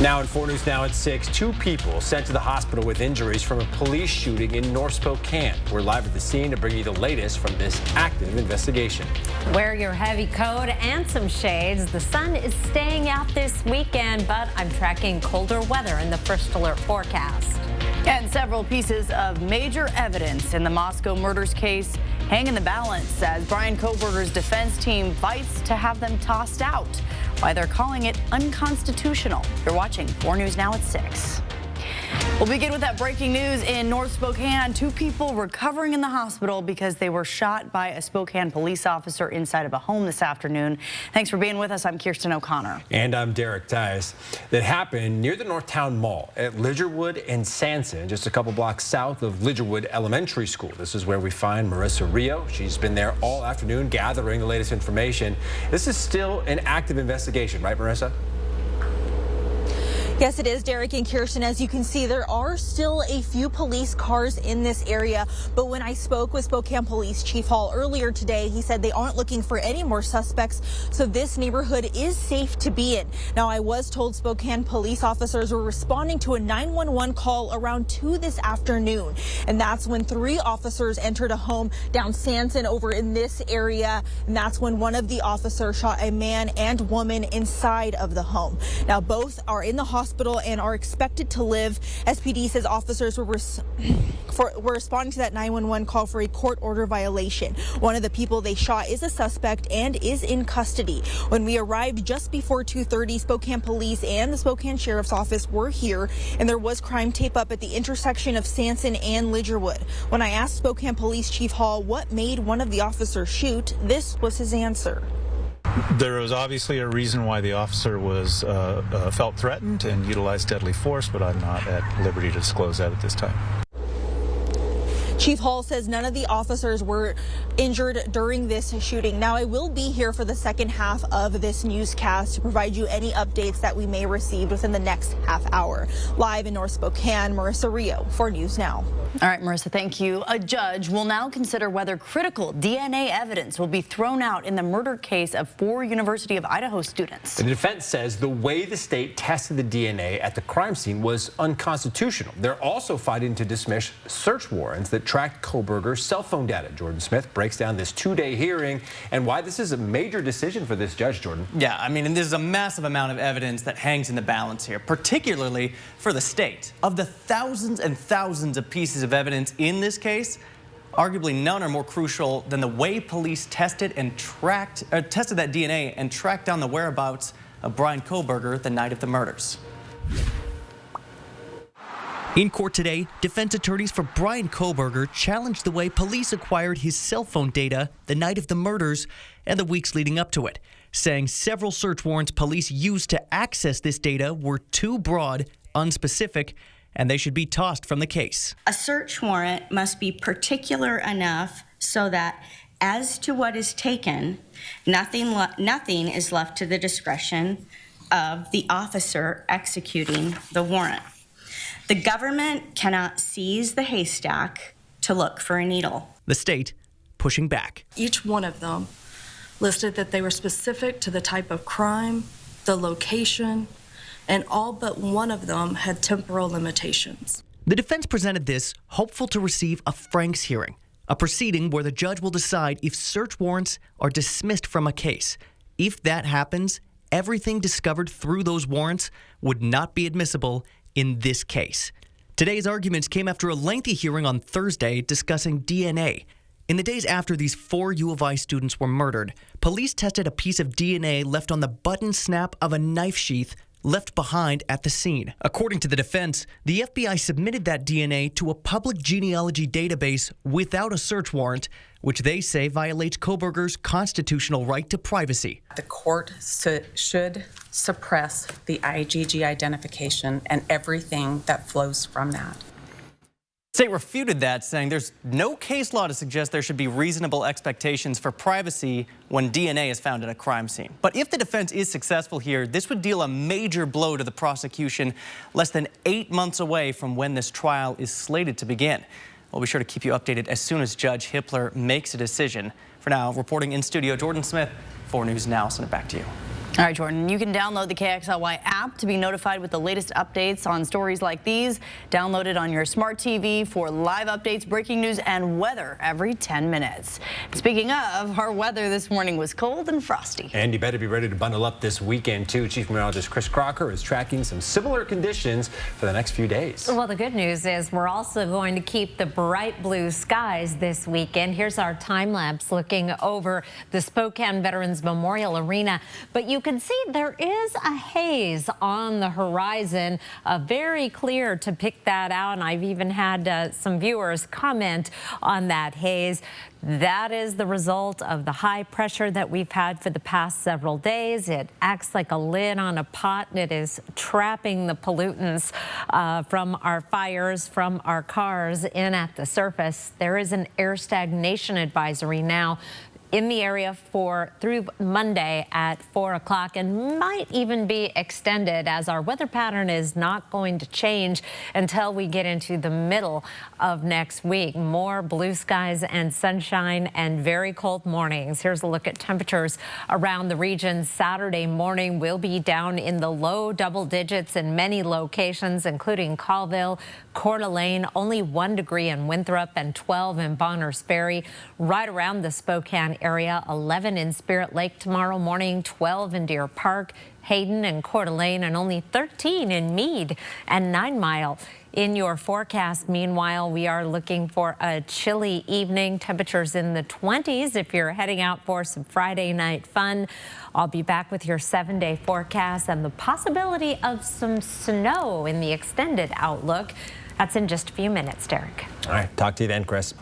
Now in 4 News Now at 6, 2 people sent to the hospital with injuries from a police shooting in North Spokane. We're live at the scene to bring you the latest from this active investigation. Wear your heavy coat and some shades. The sun is staying out this weekend, but I'm tracking colder weather in the first alert forecast. And several pieces of major evidence in the Moscow murders case hang in the balance as Bryan Kohberger's defense team fights to have them tossed out. Why they're calling it unconstitutional. You're watching 4 News Now at 6. We'll begin with that breaking news in North Spokane. 2 people recovering in the hospital because they were shot by a Spokane police officer inside of a home this afternoon. Thanks for being with us. I'm Kirsten O'Connor. And I'm Derek Tice. That happened near the Northtown Mall at Lidgerwood and Sanson, just a couple blocks south of Lidgerwood Elementary School. This is where we find Marissa Rio. She's been there all afternoon gathering the latest information. This is still an active investigation, right, Marissa? Yes, it is, Derek and Kirsten. As you can see, there are still a few police cars in this area. But when I spoke with Spokane Police Chief Hall earlier today, he said they aren't looking for any more suspects. So this neighborhood is safe to be in. Now, I was told Spokane police officers were responding to a 911 call around 2 this afternoon. And that's when 3 officers entered a home down Sanson over in this area. And that's when one of the officers shot a man and woman inside of the home. Now, both are in the hospital and are expected to live. SPD says officers were responding to that 911 call for a court order violation. One of the people they shot is a suspect and is in custody. When we arrived just before 2:30, Spokane Police and the Spokane Sheriff's Office were here, and there was crime tape up at the intersection of Sanson and Lidgerwood. When I asked Spokane Police Chief Hall what made one of the officers shoot, this was his answer. There was obviously a reason why the officer was felt threatened and utilized deadly force, but I'm not at liberty to disclose that at this time. Chief Hall says none of the officers were injured during this shooting. Now, I will be here for the second half of this newscast to provide you any updates that we may receive within the next half hour. Live in North Spokane, Marissa Rio, 4 News Now. All right, Marissa, thank you. A judge will now consider whether critical DNA evidence will be thrown out in the murder case of 4 University of Idaho students. The defense says the way the state tested the DNA at the crime scene was unconstitutional. They're also fighting to dismiss search warrants that tracked Kohberger's cell phone data. Jordan Smith breaks down this 2-day hearing and why this is a major decision for this judge, Jordan. Yeah, I mean, and there's a massive amount of evidence that hangs in the balance here, particularly for the state. Of the thousands and thousands of pieces of evidence in this case, arguably none are more crucial than the way police tested that DNA and tracked down the whereabouts of Bryan Kohberger the night of the murders. In court today, defense attorneys for Bryan Kohberger challenged the way police acquired his cell phone data the night of the murders and the weeks leading up to it, saying several search warrants police used to access this data were too broad, unspecific, and they should be tossed from the case. A search warrant must be particular enough so that as to what is taken, nothing is left to the discretion of the officer executing the warrant. The government cannot seize the haystack to look for a needle. The state pushing back. Each one of them listed that they were specific to the type of crime, the location, and all but one of them had temporal limitations. The defense presented this hopeful to receive a Franks hearing, a proceeding where the judge will decide if search warrants are dismissed from a case. If that happens, everything discovered through those warrants would not be admissible in this case. Today's arguments came after a lengthy hearing on Thursday discussing DNA. In the days after these 4 U of I students were murdered, police tested a piece of DNA left on the button snap of a knife sheath left behind at the scene. According to the defense, the FBI submitted that DNA to a public genealogy database without a search warrant, which they say violates Kohberger's constitutional right to privacy. The court should suppress the IgG identification and everything that flows from that. State refuted that, saying there's no case law to suggest there should be reasonable expectations for privacy when DNA is found at a crime scene. But if the defense is successful here, this would deal a major blow to the prosecution less than 8 months away from when this trial is slated to begin. We'll be sure to keep you updated as soon as Judge Hippler makes a decision. For now, reporting in studio, Jordan Smith, 4 News Now. Send it back to you. All right, Jordan, you can download the KXLY app to be notified with the latest updates on stories like these. Download it on your smart TV for live updates, breaking news, and weather every 10 minutes. Speaking of, our weather this morning was cold and frosty. And you better be ready to bundle up this weekend, too. Chief Meteorologist Chris Crocker is tracking some similar conditions for the next few days. Well, the good news is we're also going to keep the bright blue skies this weekend. Here's our time lapse looking over the Spokane Veterans Memorial Arena. But you can see there is a haze on the horizon, very clear to pick that out. And I've even had some viewers comment on that haze. That is the result of the high pressure that we've had for the past several days. It acts like a lid on a pot, and it is trapping the pollutants from our fires, from our cars in at the surface. There is an air stagnation advisory now in the area through Monday at 4 o'clock, and might even be extended, as our weather pattern is not going to change until we get into the middle of next week. More blue skies and sunshine and very cold mornings. Here's a look at temperatures around the region. Saturday morning will be down in the low double digits in many locations, including Colville, Coeur d'Alene, only 1 degree in Winthrop and 12 in Bonners Ferry. Right around the Spokane area, 11 in Spirit Lake tomorrow morning, 12 in Deer Park, Hayden and Coeur d'Alene, and only 13 in Meade and 9 Mile. In your forecast, meanwhile, we are looking for a chilly evening. Temperatures in the 20s if you're heading out for some Friday night fun. I'll be back with your 7-day forecast and the possibility of some snow in the extended outlook. That's in just a few minutes, Derek. All right, talk to you then, Chris.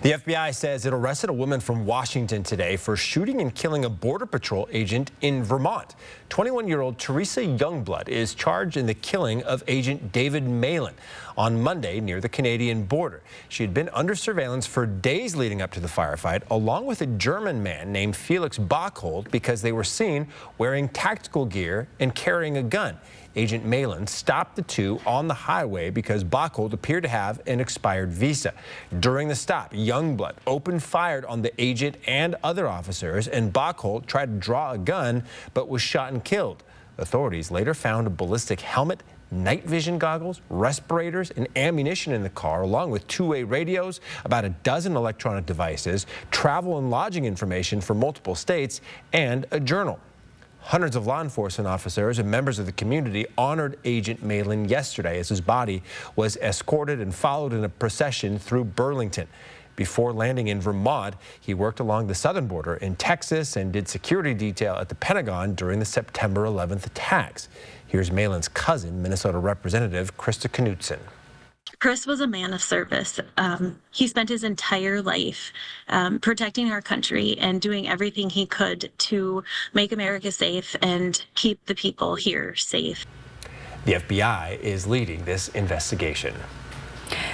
The FBI says it arrested a woman from Washington today for shooting and killing a Border Patrol agent in Vermont. 21-year-old Teresa Youngblood is charged in the killing of Agent David Malin on Monday near the Canadian border. She had been under surveillance for days leading up to the firefight, along with a German man named Felix Bockhold, because they were seen wearing tactical gear and carrying a gun. Agent Malin stopped the two on the highway because Bockhold appeared to have an expired visa. During the stop, Youngblood opened fire on the agent and other officers, and Bockhold tried to draw a gun but was shot and killed. Authorities later found a ballistic helmet, night vision goggles, respirators, and ammunition in the car, along with two-way radios, about a dozen electronic devices, travel and lodging information for multiple states, and a journal. Hundreds of law enforcement officers and members of the community honored Agent Malin yesterday as his body was escorted and followed in a procession through Burlington. Before landing in Vermont, he worked along the southern border in Texas and did security detail at the Pentagon during the September 11th attacks. Here's Malin's cousin, Minnesota Representative Krista Knudsen. Chris was a man of service. He spent his entire life protecting our country and doing everything he could to make America safe and keep the people here safe. The FBI is leading this investigation.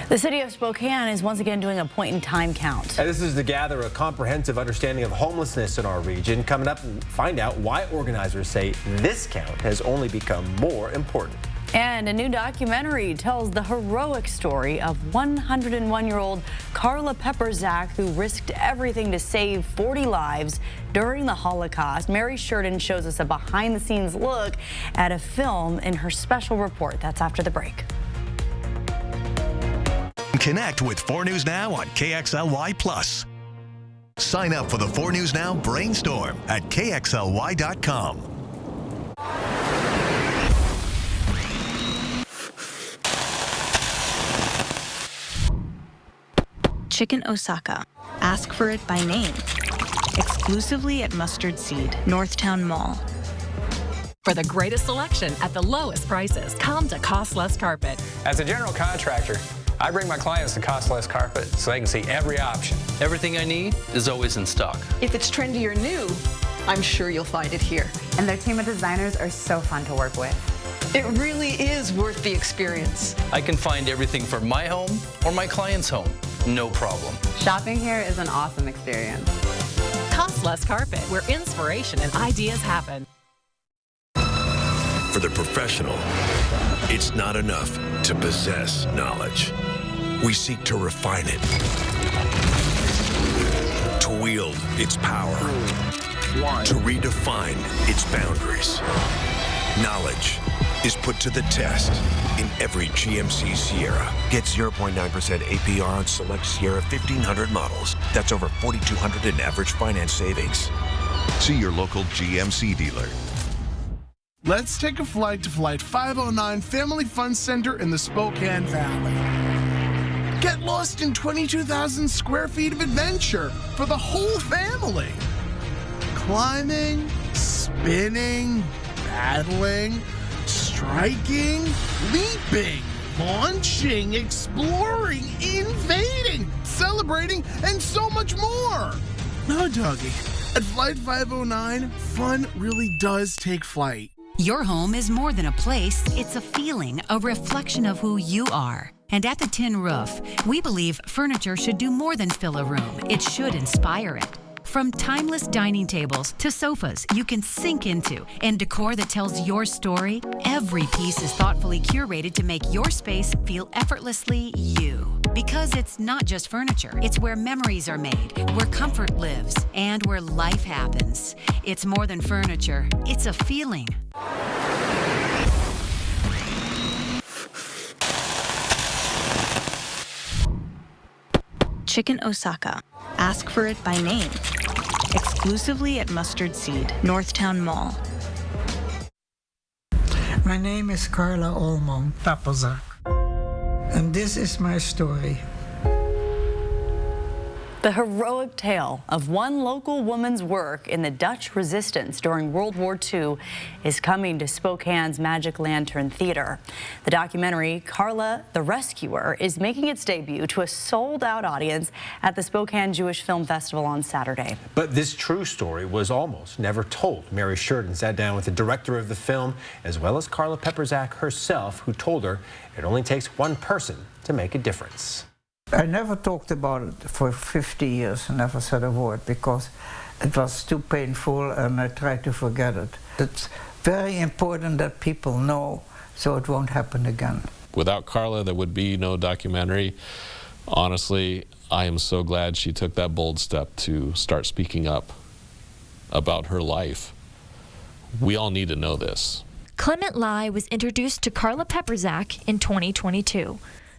The city of Spokane is once again doing a point-in-time count. And this is to gather a comprehensive understanding of homelessness in our region. Coming up, we'll find out why organizers say this count has only become more important. And a new documentary tells the heroic story of 101-year-old Carla Pepperzak, who risked everything to save 40 lives during the Holocaust. Mary Sheridan shows us a behind-the-scenes look at a film in her special report. That's after the break. Connect with 4 News Now on KXLY+. Sign up for the 4 News Now Brainstorm at KXLY.com. Chicken Osaka. Ask for it by name. Exclusively at Mustard Seed, Northtown Mall. For the greatest selection at the lowest prices, come to Cost Less Carpet. As a general contractor, I bring my clients to Cost Less Carpet so they can see every option. Everything I need is always in stock. If it's trendy or new, I'm sure you'll find it here. And their team of designers are so fun to work with. It really is worth the experience. I can find everything for my home or my client's home. No problem. Shopping here is an awesome experience. Cost Less Carpet, where inspiration and ideas happen. For the professional, it's not enough to possess knowledge. We seek to refine it, to wield its power, to redefine its boundaries. Knowledge is put to the test in every GMC Sierra. Get 0.9% APR on select Sierra 1500 models. That's over $4,200 in average finance savings. See your local GMC dealer. Let's take a flight to Flight 509 Family Fun Center in the Spokane Valley. Get lost in 22,000 square feet of adventure for the whole family. Climbing, spinning, battling, striking, leaping, launching, exploring, invading, celebrating, and so much more. No, doggy. At Flight 509, fun really does take flight. Your home is more than a place, it's a feeling, a reflection of who you are. And at the Tin Roof, we believe furniture should do more than fill a room. It should inspire it. From timeless dining tables to sofas you can sink into and decor that tells your story, every piece is thoughtfully curated to make your space feel effortlessly you. Because it's not just furniture, it's where memories are made, where comfort lives, and where life happens. It's more than furniture, it's a feeling. Chicken Osaka. Ask for it by name. Exclusively at Mustard Seed, Northtown Mall. My name is Carla Olmom Tapozak, and this is my story. The heroic tale of one local woman's work in the Dutch resistance during World War II is coming to Spokane's Magic Lantern Theater. The documentary, Carla the Rescuer, is making its debut to a sold-out audience at the Spokane Jewish Film Festival on Saturday. But this true story was almost never told. Mary Sheridan sat down with the director of the film, as well as Carla Pepperzak herself, who told her it only takes one person to make a difference. I never talked about it for 50 years, never said a word, because it was too painful and I tried to forget it. It's very important that people know so it won't happen again. Without Carla, there would be no documentary. Honestly, I am so glad she took that bold step to start speaking up about her life. We all need to know this. Clement Lai was introduced to Carla Pepperzak in 2022.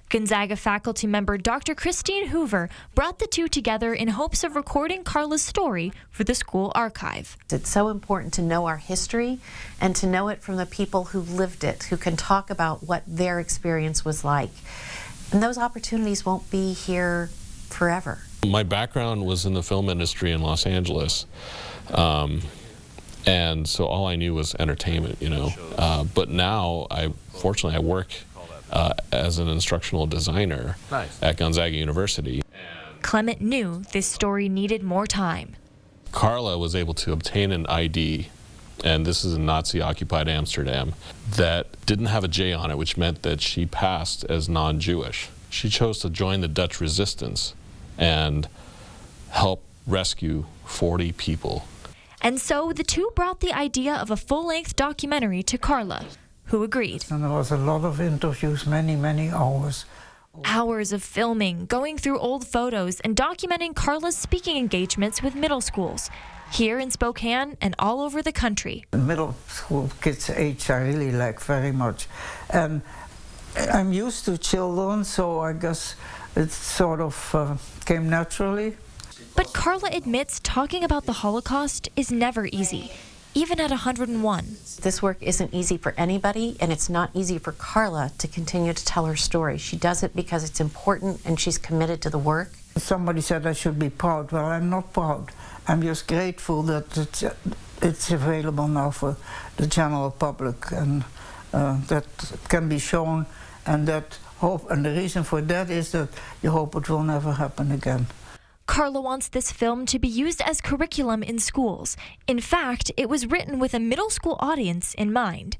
Gonzaga faculty member Dr. Christine Hoover brought the two together in hopes of recording Carla's story for the school archive. It's so important to know our history and to know it from the people who lived it, who can talk about what their experience was like. And those opportunities won't be here forever. My background was in the film industry in Los Angeles. And so all I knew was entertainment, you know. But now, fortunately, I work as an instructional designer at Gonzaga University. Clement knew this story needed more time. Carla was able to obtain an ID, and this is in Nazi-occupied Amsterdam, that didn't have a J on it, which meant that she passed as non-Jewish. She chose to join the Dutch resistance and help rescue 40 people. And so the two brought the idea of a full-length documentary to Carla, who agreed. And there was a lot of interviews, many hours. Hours of filming, going through old photos, and documenting Carla's speaking engagements with middle schools, here in Spokane and all over the country. The middle school kids' age I really like very much. And I'm used to children, so I guess it sort of came naturally. But Carla admits talking about the Holocaust is never easy, even at 101. This work isn't easy for anybody, and it's not easy for Carla to continue to tell her story. She does it because it's important and she's committed to the work. Somebody said I should be proud. Well, I'm not proud. I'm just grateful that it's available now for the general public, and that can be shown, and that hope. And the reason for that is that you hope it will never happen again. Carla wants this film to be used as curriculum in schools. In fact, it was written with a middle school audience in mind.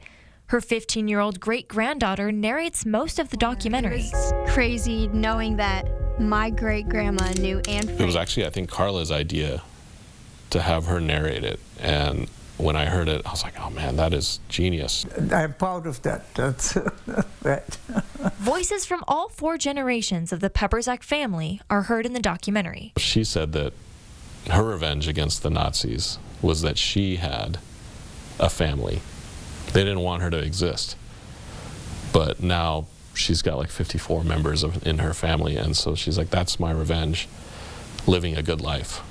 Her 15-year-old great-granddaughter narrates most of the documentary. It was crazy knowing that my great-grandma knew Anne Frank. It was actually, I think, Carla's idea to have her narrate it. And when I heard it, I was like, oh man, that is genius. I'm proud of that. That's right. Voices from all 4 generations of the Pepperzak family are heard in the documentary. She said that her revenge against the Nazis was that she had a family. They didn't want her to exist. But now she's got like 54 members in her family, and so she's like, that's my revenge, living a good life.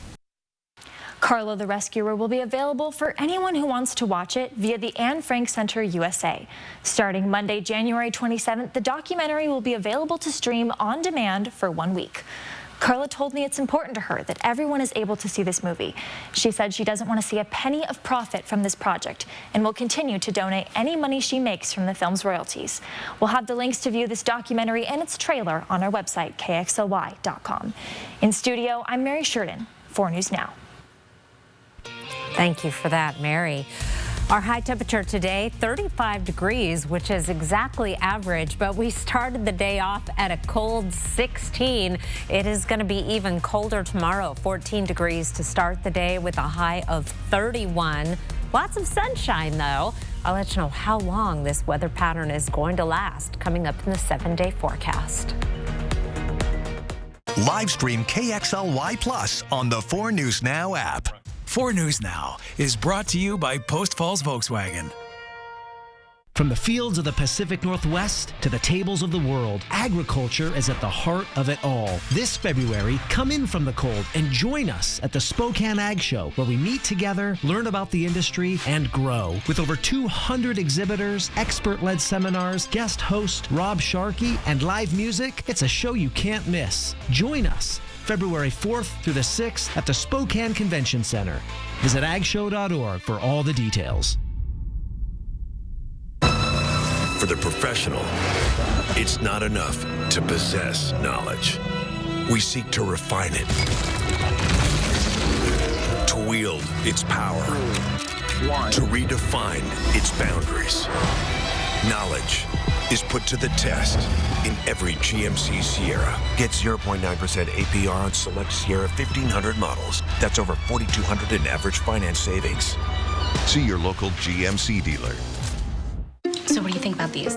Carla the Rescuer will be available for anyone who wants to watch it via the Anne Frank Center USA. Starting Monday, January 27th, the documentary will be available to stream on demand for 1 week. Carla told me it's important to her that everyone is able to see this movie. She said she doesn't want to see a penny of profit from this project and will continue to donate any money she makes from the film's royalties. We'll have the links to view this documentary and its trailer on our website, KXLY.com. In studio, I'm Mary Sheridan, 4 News Now. Thank you for that, Mary. Our high temperature today, 35 degrees, which is exactly average, but we started the day off at a cold 16. It is going to be even colder tomorrow, 14 degrees to start the day with a high of 31. Lots of sunshine, though. I'll let you know how long this weather pattern is going to last coming up in the 7-day forecast. Live stream KXLY Plus on the 4 News Now app. 4 News Now is brought to you by Post Falls Volkswagen. From the fields of the Pacific Northwest to the tables of the world, agriculture is at the heart of it all. This February, come in from the cold and join us at the Spokane Ag Show, where we meet together, learn about the industry, and grow. With over 200 exhibitors, expert-led seminars, guest host Rob Sharkey, and live music, it's a show you can't miss. Join us February 4th through the 6th at the Spokane Convention Center. Visit agshow.org for all the details. For the professional, it's not enough to possess knowledge. We seek to refine it, to wield its power, to redefine its boundaries. Knowledge is put to the test in every GMC Sierra. Get 0.9% APR on select Sierra 1500 models. That's over $4,200 in average finance savings. See your local GMC dealer. So what do you think about these?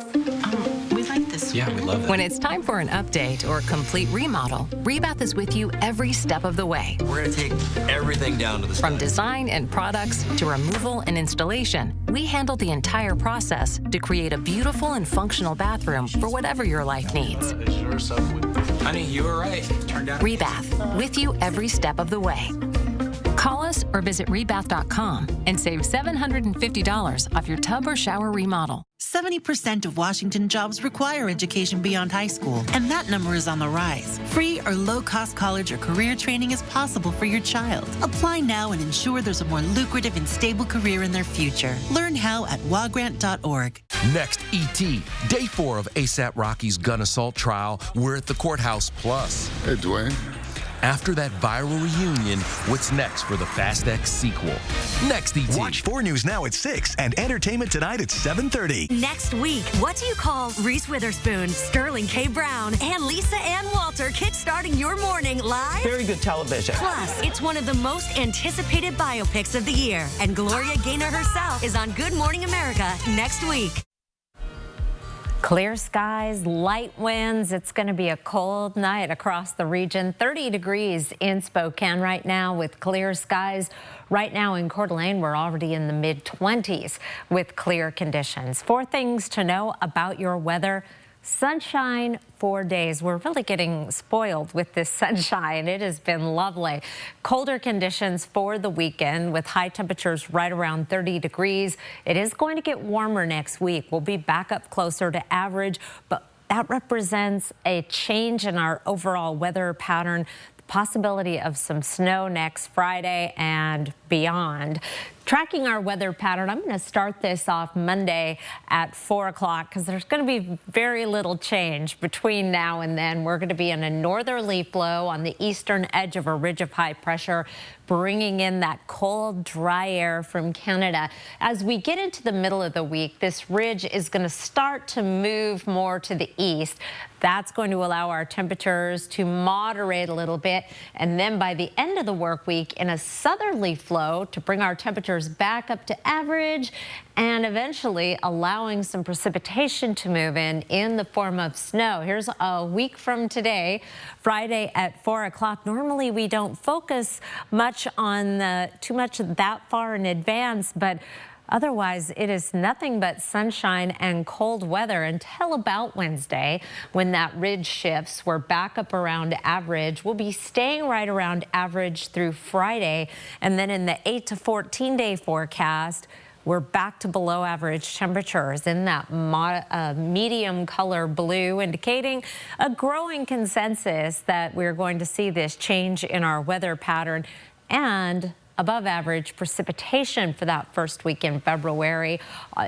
We like this. Yeah, we love that. When it's time for an update or complete remodel, Rebath is with you every step of the way. We're going to take everything down to the From design and products to removal and installation, we handle the entire process to create a beautiful and functional bathroom for whatever your life needs. Honey, you were right. Turned out. Rebath, with you every step of the way. Call us or visit rebath.com and save $750 off your tub or shower remodel. 70% of Washington jobs require education beyond high school, and that number is on the rise. Free or low-cost college or career training is possible for your child. Apply now and ensure there's a more lucrative and stable career in their future. Learn how at wagrant.org. Next, E.T. Day 4 of ASAP Rocky's gun assault trial. We're at the Courthouse Plus. Hey, Dwayne. After that viral reunion, what's next for the Fast X sequel? Next, E.T. Watch 4 News Now at 6 and Entertainment Tonight at 7:30. Next week, what do you call Reese Witherspoon, Sterling K. Brown, and Lisa Ann Walter kickstarting your morning live? Very good television. Plus, it's one of the most anticipated biopics of the year, and Gloria Gaynor herself is on Good Morning America next week. Clear skies, light winds. It's going to be a cold night across the region. 30 degrees in Spokane right now with clear skies. Right now in Coeur d'Alene, we're already in the mid-20s with clear conditions. 4 things to know about your weather. Sunshine 4 days. We're really getting spoiled with this sunshine. It has been lovely. Colder conditions for the weekend with high temperatures right around 30 degrees. It is going to get warmer next week. We'll be back up closer to average, but that represents a change in our overall weather pattern. Possibility of some snow next Friday and beyond. Tracking our weather pattern, I'm going to start this off Monday at 4 o'clock because there's going to be very little change between now and then. We're going to be in a northerly flow on the eastern edge of a ridge of high pressure, bringing in that cold, dry air from Canada. As we get into the middle of the week, this ridge is going to start to move more to the east. That's going to allow our temperatures to moderate a little bit. And then by the end of the work week, in a southerly flow, low to bring our temperatures back up to average and eventually allowing some precipitation to move in the form of snow. Here's a week from today, Friday at 4 o'clock. Normally we don't focus much on too much that far in advance, but otherwise, it is nothing but sunshine and cold weather until about Wednesday when that ridge shifts. We're back up around average. We'll be staying right around average through Friday. And then in the 8 to 14 day forecast, we're back to below average temperatures in that medium color blue, indicating a growing consensus that we're going to see this change in our weather pattern and above average precipitation for that first week in February.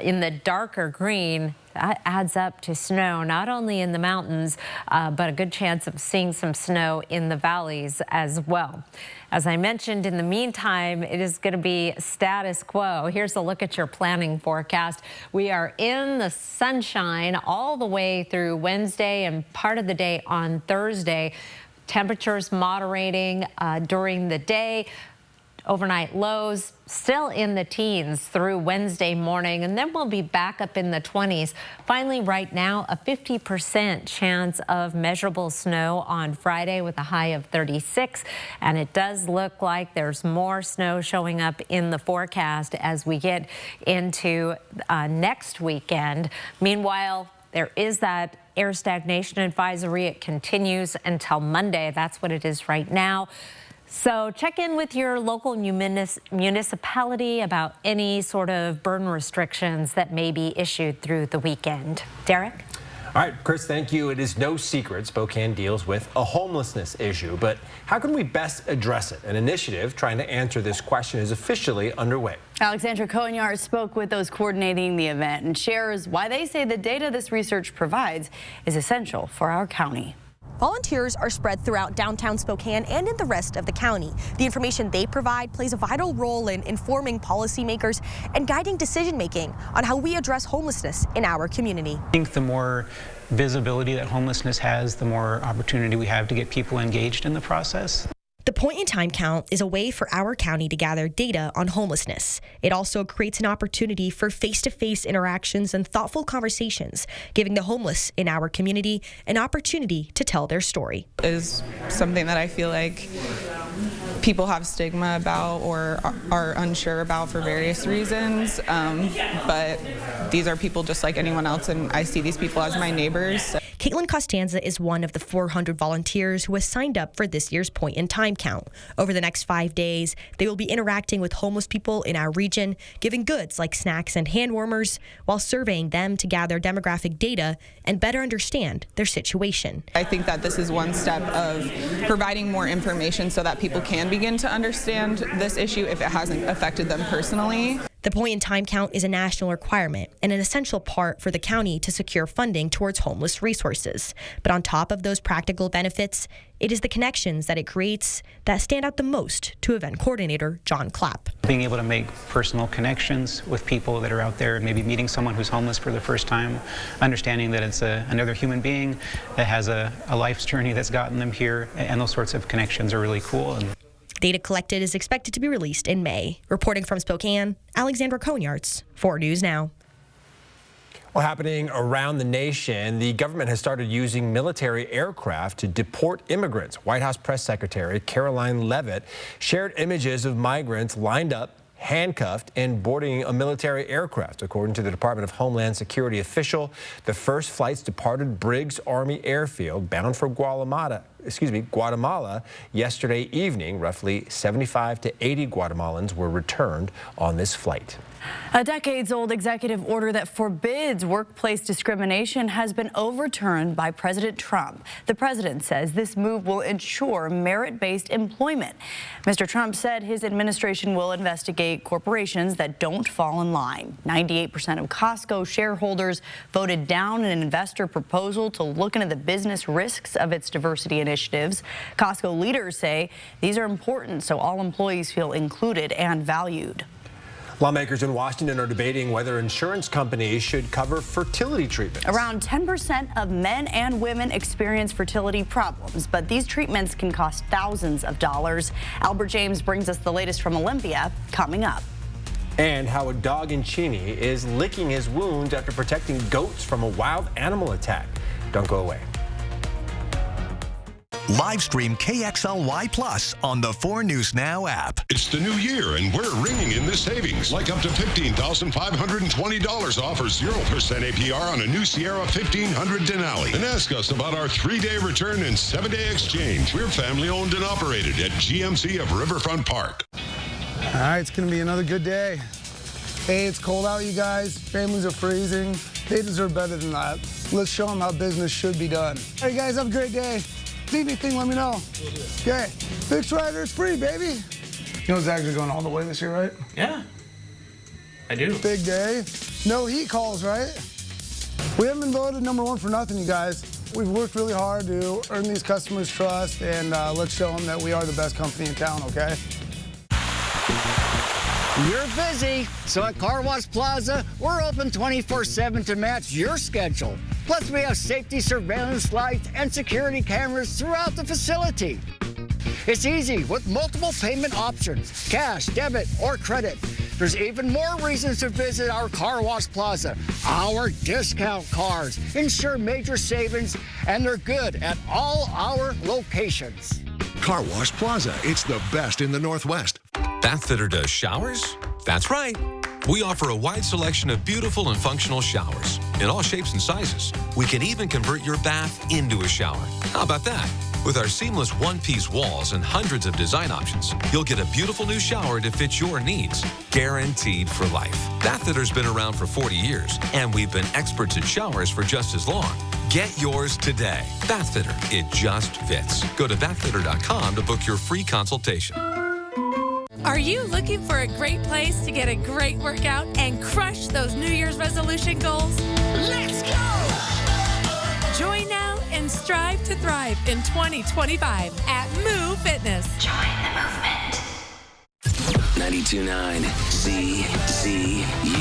In the darker green, that adds up to snow, not only in the mountains, but a good chance of seeing some snow in the valleys as well. As I mentioned, in the meantime, it is going to be status quo. Here's a look at your planning forecast. We are in the sunshine all the way through Wednesday and part of the day on Thursday. Temperatures moderating during the day. Overnight lows still in the teens through Wednesday morning, and then we'll be back up in the 20s. Finally, right now, a 50% chance of measurable snow on Friday with a high of 36. And it does look like there's more snow showing up in the forecast as we get into next weekend. Meanwhile, there is that air stagnation advisory. It continues until Monday. That's what it is right now. So check in with your local municipality about any sort of burn restrictions that may be issued through the weekend. Derek? All right, Chris, thank you. It is no secret Spokane deals with a homelessness issue, but how can we best address it? An initiative trying to answer this question is officially underway. Alexandra Cohen-Yard spoke with those coordinating the event and shares why they say the data this research provides is essential for our county. Volunteers are spread throughout downtown Spokane and in the rest of the county. The information they provide plays a vital role in informing policymakers and guiding decision-making on how we address homelessness in our community. I think the more visibility that homelessness has, the more opportunity we have to get people engaged in the process. The point-in-time count is a way for our county to gather data on homelessness. It also creates an opportunity for face-to-face interactions and thoughtful conversations, giving the homeless in our community an opportunity to tell their story. Is something that I feel like people have stigma about or are unsure about for various reasons, but these are people just like anyone else, and I see these people as my neighbors. Caitlin Costanza is one of the 400 volunteers who has signed up for this year's point-in-time count. Over the next 5 days, they will be interacting with homeless people in our region, giving goods like snacks and hand warmers, while surveying them to gather demographic data and better understand their situation. I think that this is one step of providing more information so that people can begin to understand this issue if it hasn't affected them personally. The point-in-time count is a national requirement and an essential part for the county to secure funding towards homeless resources. But on top of those practical benefits, it is the connections that it creates that stand out the most to event coordinator John Clapp. Being able to make personal connections with people that are out there, maybe meeting someone who's homeless for the first time, understanding that it's another human being that has a life's journey that's gotten them here, and those sorts of connections are really cool. Data collected is expected to be released in May. Reporting from Spokane, Alexandra Cohen-Yard, 4 News Now. Well, happening around the nation, the government has started using military aircraft to deport immigrants. White House Press Secretary Caroline Leavitt shared images of migrants lined up, handcuffed, and boarding a military aircraft. According to the Department of Homeland Security official, the first flights departed Briggs Army Airfield bound for Guatemala yesterday evening. Roughly 75 to 80 Guatemalans were returned on this flight. A decades-old executive order that forbids workplace discrimination has been overturned by President Trump. The president says this move will ensure merit-based employment. Mr. Trump said his administration will investigate corporations that don't fall in line. 98% of Costco shareholders voted down an investor proposal to look into the business risks of its diversity initiatives. Costco leaders say these are important so all employees feel included and valued. Lawmakers in Washington are debating whether insurance companies should cover fertility treatments. Around 10% of men and women experience fertility problems, but these treatments can cost thousands of dollars. Albert James brings us the latest from Olympia, coming up. And how a dog in Cheney is licking his wounds after protecting goats from a wild animal attack. Don't go away. Live stream KXLY Plus on the 4 News Now app. It's the new year, and we're ringing in the savings. Like up to $15,520 off or 0% APR on a new Sierra 1500 Denali. And ask us about our 3-day return and 7-day exchange. We're family owned and operated at GMC of Riverfront Park. All right, it's going to be another good day. Hey, it's cold out, you guys. Families are freezing. They deserve better than that. Let's show them how business should be done. All right, guys, have a great day. Need anything, let me know. Okay, Fixed Rider, it's free, baby. You know Zags are going all the way this year, right? Yeah, I do. Big day. No heat calls, right? We haven't been voted #1 for nothing, you guys. We've worked really hard to earn these customers' trust, and let's show them that we are the best company in town, okay? You're busy, so at Car Wash Plaza, we're open 24/7 to match your schedule. Plus, we have safety surveillance lights and security cameras throughout the facility. It's easy with multiple payment options, cash, debit, or credit. There's even more reasons to visit our Car Wash Plaza. Our discount cars ensure major savings, and they're good at all our locations. Car Wash Plaza, it's the best in the Northwest. Bathfitter does showers? That's right. We offer a wide selection of beautiful and functional showers in all shapes and sizes. We can even convert your bath into a shower. How about that? With our seamless one-piece walls and hundreds of design options, you'll get a beautiful new shower to fit your needs, guaranteed for life. Bathfitter's been around for 40 years, and we've been experts at showers for just as long. Get yours today. Bathfitter, it just fits. Go to bathfitter.com to book your free consultation. Are you looking for a great place to get a great workout and crush those New Year's resolution goals? Let's go! Join now and strive to thrive in 2025 at Moo Fitness. Join the movement. 92.9 CZU.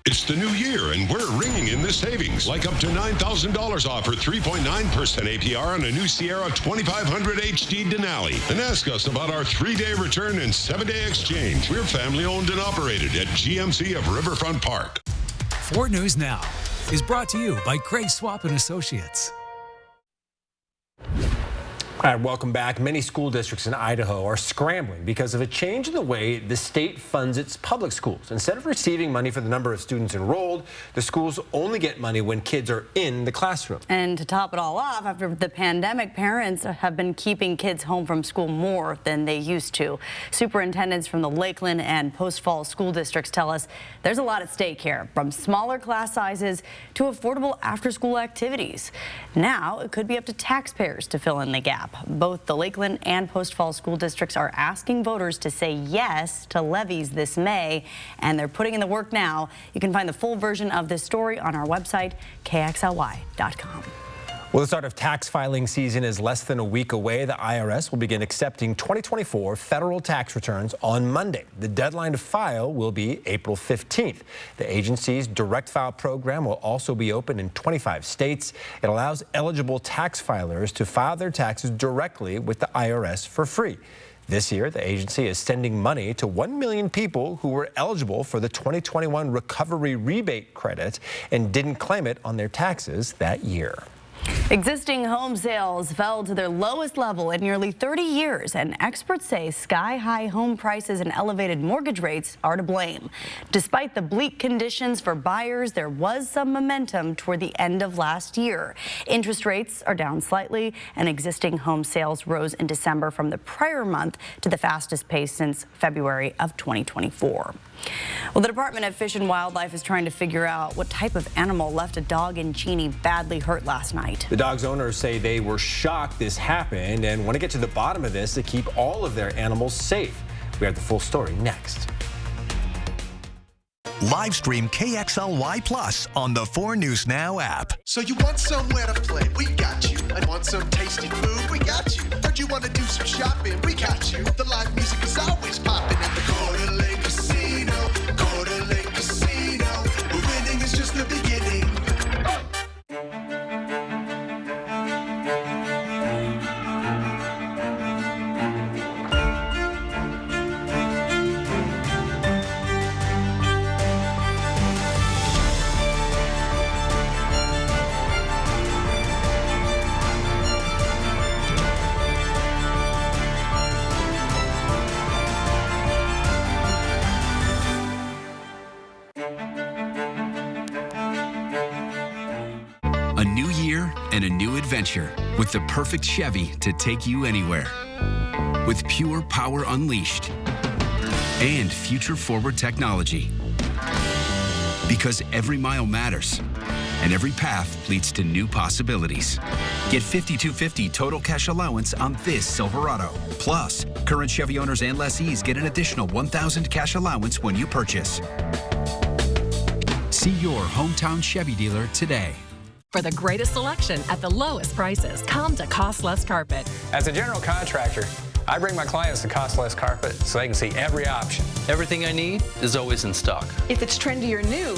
It's the new year, and we're ringing in the savings. Like up to $9,000 off or 3.9% APR on a new Sierra 2500 HD Denali. And ask us about our 3-day return and 7-day exchange. We're family owned and operated at GMC of Riverfront Park. 4 News Now is brought to you by Craig Swap and Associates. All right, welcome back. Many school districts in Idaho are scrambling because of a change in the way the state funds its public schools. Instead of receiving money for the number of students enrolled, the schools only get money when kids are in the classroom. And to top it all off, after the pandemic, parents have been keeping kids home from school more than they used to. Superintendents from the Lakeland and Post Falls school districts tell us there's a lot at stake here, from smaller class sizes to affordable after-school activities. Now, it could be up to taxpayers to fill in the gap. Both the Lakeland and Post Falls school districts are asking voters to say yes to levies this May, and they're putting in the work now. You can find the full version of this story on our website, KXLY.com. Well, the start of tax filing season is less than a week away. The IRS will begin accepting 2024 federal tax returns on Monday. The deadline to file will be April 15th. The agency's direct file program will also be open in 25 states. It allows eligible tax filers to file their taxes directly with the IRS for free. This year, the agency is sending money to 1 million people who were eligible for the 2021 Recovery Rebate Credit and didn't claim it on their taxes that year. Existing home sales fell to their lowest level in nearly 30 years, and experts say sky-high home prices and elevated mortgage rates are to blame. Despite the bleak conditions for buyers, there was some momentum toward the end of last year. Interest rates are down slightly, and existing home sales rose in December from the prior month to the fastest pace since February of 2024. Well, the Department of Fish and Wildlife is trying to figure out what type of animal left a dog in Cheney badly hurt last night. The dog's owners say they were shocked this happened and want to get to the bottom of this to keep all of their animals safe. We have the full story next. Live stream KXLY Plus on the 4 News Now app. So you want somewhere to play? We got you. I want some tasty food? We got you. Heard you want to do some shopping? We got you. The live music is always popping at the Coeur d'Alene Casino. Coeur d'Alene Casino. Where winning is just the beginning. A new year and a new adventure with the perfect Chevy to take you anywhere. With pure power unleashed and future-forward technology. Because every mile matters and every path leads to new possibilities. Get $5,250 total cash allowance on this Silverado. Plus, current Chevy owners and lessees get an additional $1,000 cash allowance when you purchase. See your hometown Chevy dealer today. For the greatest selection at the lowest prices, come to Cost Less Carpet. As a general contractor, I bring my clients to Cost Less Carpet so they can see every option. Everything I need is always in stock. If it's trendy or new,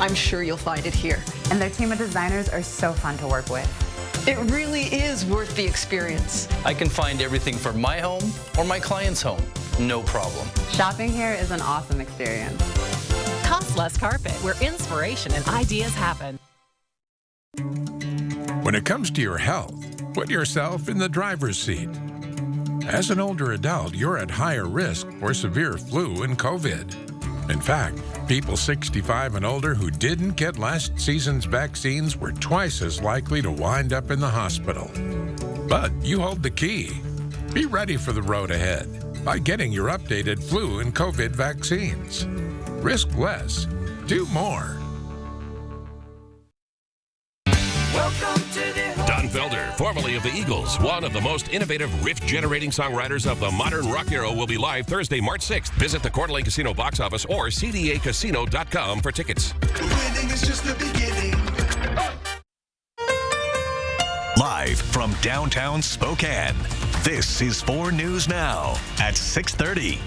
I'm sure you'll find it here. And their team of designers are so fun to work with. It really is worth the experience. I can find everything for my home or my client's home. No problem. Shopping here is an awesome experience. Cost Less Carpet, where inspiration and ideas happen. When it comes to your health, put yourself in the driver's seat. As an older adult, you're at higher risk for severe flu and COVID. In fact, people 65 and older who didn't get last season's vaccines were twice as likely to wind up in the hospital. But you hold the key. Be ready for the road ahead by getting your updated flu and COVID vaccines. Risk less, do more. Don Felder, formerly of the Eagles, one of the most innovative riff-generating songwriters of the modern rock era, will be live Thursday, March 6th. Visit the Coeur d'Alene Casino box office or cdacasino.com for tickets. Winning is just the beginning. Live from downtown Spokane, this is 4 News Now at 6:30.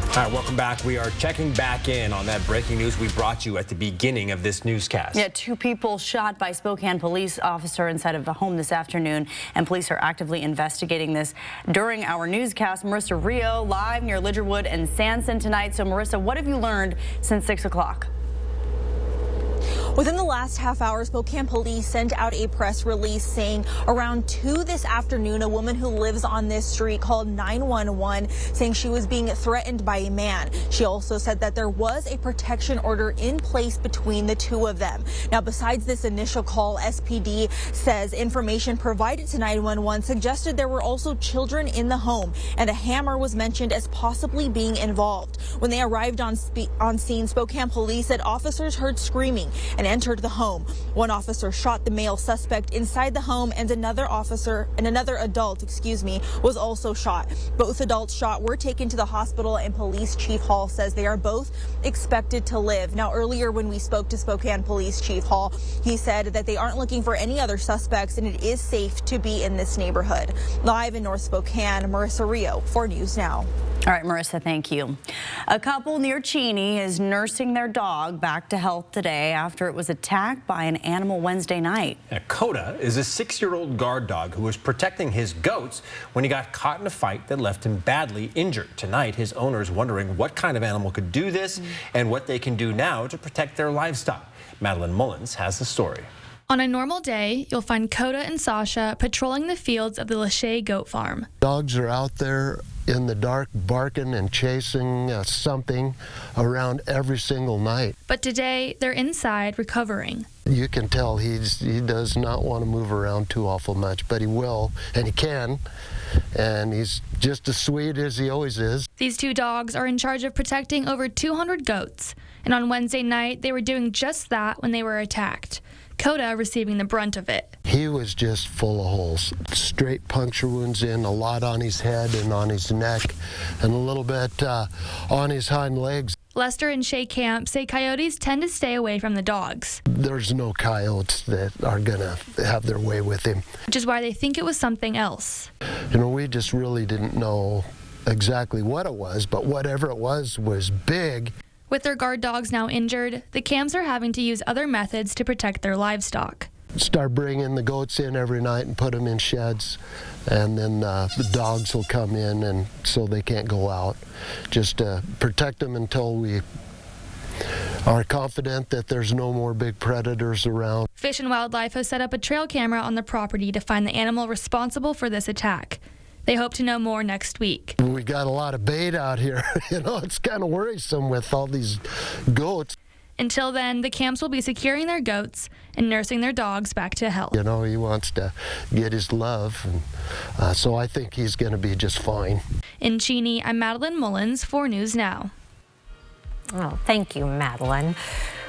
All right, welcome back. We are checking back in on that breaking news we brought you at the beginning of this newscast. Yeah, 2 people shot by Spokane police officer inside of a home this afternoon, and police are actively investigating this. During our newscast, Marissa Rio live near Lidgerwood and Sanson tonight. So, Marissa, what have you learned since 6 o'clock? Within the last half hour, Spokane police sent out a press release saying around 2 this afternoon, a woman who lives on this street called 911 saying she was being threatened by a man. She also said that there was a protection order in place between the 2 of them. Now, besides this initial call, SPD says information provided to 911 suggested there were also children in the home, and a hammer was mentioned as possibly being involved. When they arrived on scene, Spokane police said officers heard screaming and entered the home. One officer shot the male suspect inside the home, and another adult, was also shot. Both adults shot were taken to the hospital, and Police Chief Hall says they are both expected to live. Now, earlier when we spoke to Spokane Police Chief Hall, he said that they aren't looking for any other suspects, and it is safe to be in this neighborhood. Live in North Spokane, Marissa Rio, 4 News Now. All right, Marissa, thank you. A couple near Cheney is nursing their dog back to health today after it was attacked by an animal Wednesday night. Now, Coda is a 6-year-old guard dog who was protecting his goats when he got caught in a fight that left him badly injured. Tonight, his owner is wondering what kind of animal could do this and what they can do now to protect their livestock. Madeline Mullins has the story. On a normal day, you'll find Coda and Sasha patrolling the fields of the Lachey Goat Farm. Dogs are out there in the dark barking and chasing something around every single night. But today, they're inside recovering. You can tell he does not want to move around too awful much, but he will, and he can, and he's just as sweet as he always is. These 2 dogs are in charge of protecting over 200 goats, and on Wednesday night, they were doing just that when they were attacked. Coda receiving the brunt of it. He was just full of holes. Straight puncture wounds a lot on his head and on his neck, and a little bit on his hind legs. Lester and Shay Camp say coyotes tend to stay away from the dogs. There's no coyotes that are going to have their way with him. Which is why they think it was something else. We just really didn't know exactly what it was, but whatever it was big. With their guard dogs now injured, the Camps are having to use other methods to protect their livestock. Start bringing the goats in every night and put them in sheds, and then the dogs will come in, and so they can't go out. Just protect them until we are confident that there's no more big predators around. Fish and Wildlife has set up a trail camera on the property to find the animal responsible for this attack. They hope to know more next week. We got a lot of bait out here. It's kind of worrisome with all these goats. Until then, the Camps will be securing their goats and nursing their dogs back to health. He wants to get his love, and so I think he's going to be just fine. In Cheney, I'm Madeline Mullins, 4 News Now. Oh, thank you, Madeline.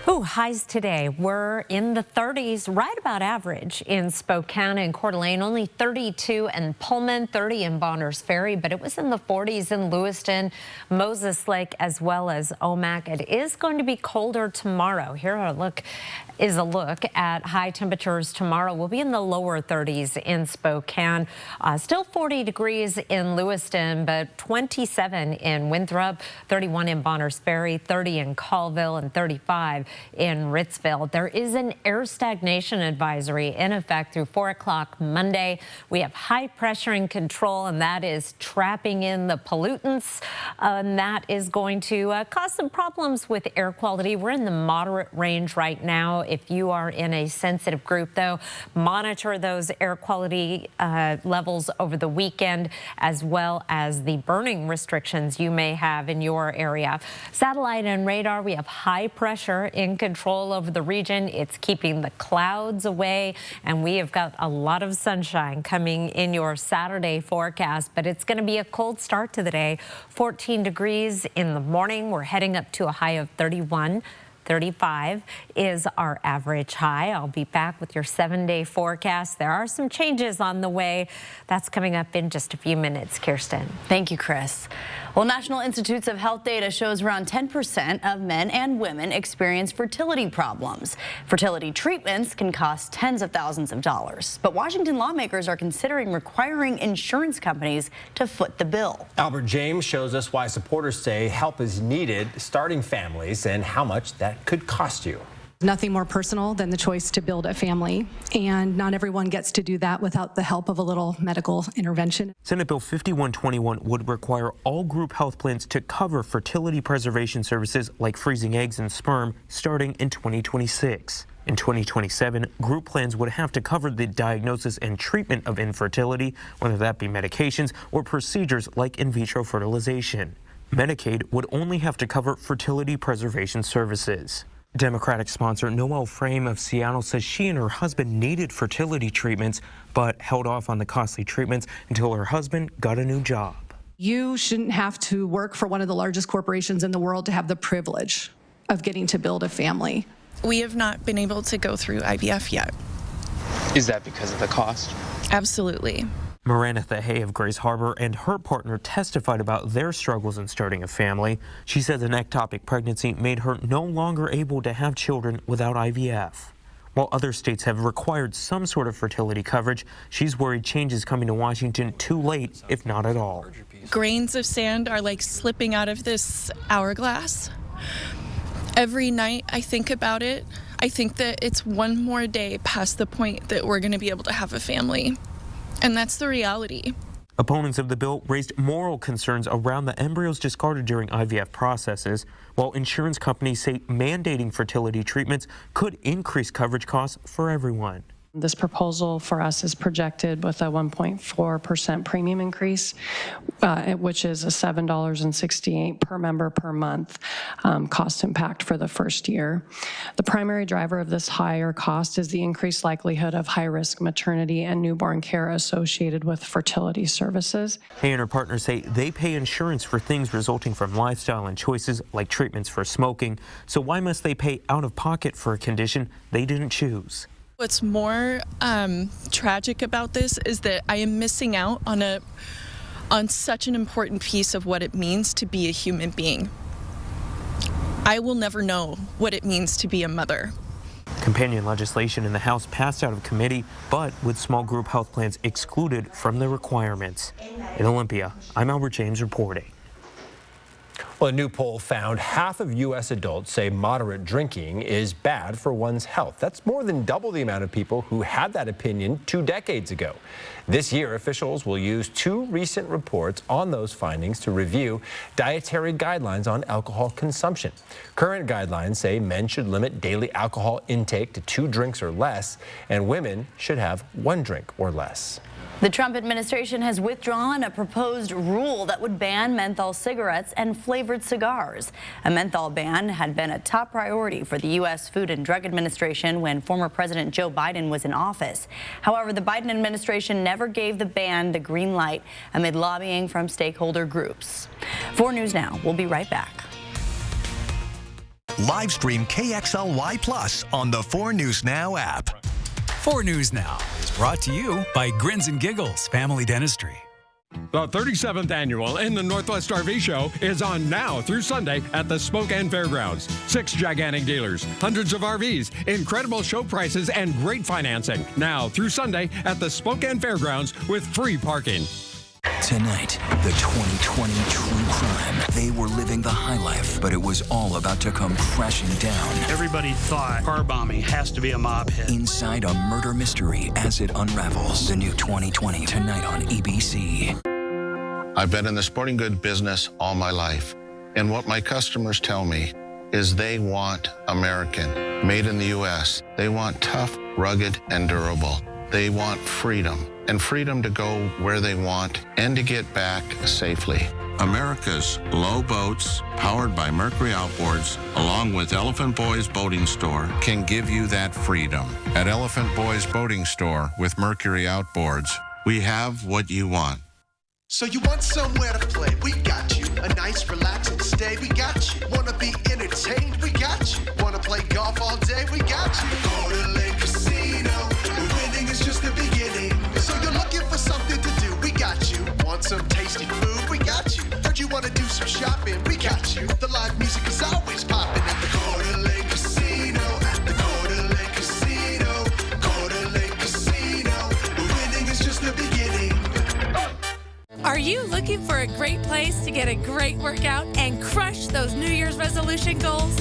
Highs today were in the 30s, right about average in Spokane and Coeur d'Alene, only 32 in Pullman, 30 in Bonners Ferry, but it was in the 40s in Lewiston, Moses Lake, as well as Omak. It is going to be colder tomorrow. Here a look at high temperatures tomorrow. We'll be in the lower 30s in Spokane, still 40 degrees in Lewiston, but 27 in Winthrop, 31 in Bonners Ferry, 30 in Colville, and 35 in Ritzville. There is an air stagnation advisory in effect through 4 o'clock Monday. We have high pressure in control, and that is trapping in the pollutants, and that is going to cause some problems with air quality. We're in the moderate range right now. If you are in a sensitive group, though, monitor those air quality levels over the weekend, as well as the burning restrictions you may have in your area. Satellite and radar, we have high pressure in control over the region. It's keeping the clouds away, and we have got a lot of sunshine coming in your Saturday forecast, but it's going to be a cold start to the day. 14 degrees in the morning. We're heading up to a high of 31. 35 is our average high. I'll be back with your 7-day forecast. There are some changes on the way. That's coming up in just a few minutes. Kirsten. Thank you, Chris. Well, National Institutes of Health data shows around 10% of men and women experience fertility problems. Fertility treatments can cost tens of thousands of dollars. But Washington lawmakers are considering requiring insurance companies to foot the bill. Albert James shows us why supporters say help is needed starting families and how much that could cost you. Nothing more personal than the choice to build a family, and not everyone gets to do that without the help of a little medical intervention. Senate Bill 5121 would require all group health plans to cover fertility preservation services like freezing eggs and sperm starting in 2026. In 2027, group plans would have to cover the diagnosis and treatment of infertility, whether that be medications or procedures like in vitro fertilization. Medicaid would only have to cover fertility preservation services. Democratic sponsor Noelle Frame of Seattle says she and her husband needed fertility treatments, but held off on the costly treatments until her husband got a new job. You shouldn't have to work for one of the largest corporations in the world to have the privilege of getting to build a family. We have not been able to go through IVF yet. Is that because of the cost? Absolutely. Maranatha Hay of Grace Harbor and her partner testified about their struggles in starting a family. She says an ectopic pregnancy made her no longer able to have children without IVF. While other states have required some sort of fertility coverage, she's worried change is coming to Washington too late, if not at all. Grains of sand are like slipping out of this hourglass. Every night I think about it. I think that it's one more day past the point that we're going to be able to have a family. And that's the reality. Opponents of the bill raised moral concerns around the embryos discarded during IVF processes, while insurance companies say mandating fertility treatments could increase coverage costs for everyone. This proposal for us is projected with a 1.4% premium increase, which is a $7.68 per member per month cost impact for the first year. The primary driver of this higher cost is the increased likelihood of high-risk maternity and newborn care associated with fertility services. Hay and her partner say they pay insurance for things resulting from lifestyle and choices like treatments for smoking. So why must they pay out of pocket for a condition they didn't choose? What's more tragic about this is that I am missing out on such an important piece of what it means to be a human being. I will never know what it means to be a mother. Companion legislation in the House passed out of committee, but with small group health plans excluded from the requirements. In Olympia, I'm Albert James reporting. Well, a new poll found half of U.S. adults say moderate drinking is bad for one's health. That's more than double the amount of people who had that opinion 2 decades ago. This year, officials will use 2 recent reports on those findings to review dietary guidelines on alcohol consumption. Current guidelines say men should limit daily alcohol intake to 2 drinks or less, and women should have 1 drink or less. The Trump administration has withdrawn a proposed rule that would ban menthol cigarettes and flavored cigars. A menthol ban had been a top priority for the U.S. Food and Drug Administration when former President Joe Biden was in office. However, the Biden administration never gave the ban the green light amid lobbying from stakeholder groups. 4 News Now. We'll be right back. Live stream KXLY Plus on the 4 News Now app. 4 News Now is brought to you by Grins and Giggles Family Dentistry. The 37th annual In the Northwest RV Show is on now through Sunday at the Spokane Fairgrounds. 6 gigantic dealers, hundreds of RVs, incredible show prices, and great financing. Now through Sunday at the Spokane Fairgrounds with free parking. Tonight, the 2020 true crime. They were living the high life, but it was all about to come crashing down. Everybody thought car bombing has to be a mob hit. Inside a murder mystery as it unravels. The new 2020 tonight on ABC. I've been in the sporting goods business all my life, and what my customers tell me is they want American, made in the U.S. They want tough, rugged, and durable. They want freedom, and freedom to go where they want and to get back safely. America's low boats, powered by Mercury Outboards, along with Elephant Boys Boating Store, can give you that freedom. At Elephant Boys Boating Store with Mercury Outboards, we have what you want. So you want somewhere to play? We got you. A nice, relaxing stay? We got you. Wanna be entertained? We got you. Wanna play golf all day? We got you. Go to Lake Casino. Winning is just the beginning. So you're looking for something to do? We got you. Want some tasty food? We got you. Heard you wanna do some shopping? We got you. The live music is always popping at the Go to Lake Casino. At the Go to Lake Casino. Go to Lake Casino. Winning is just the beginning. Are you looking for a great place to get a great workout and crush those New Year's resolution goals?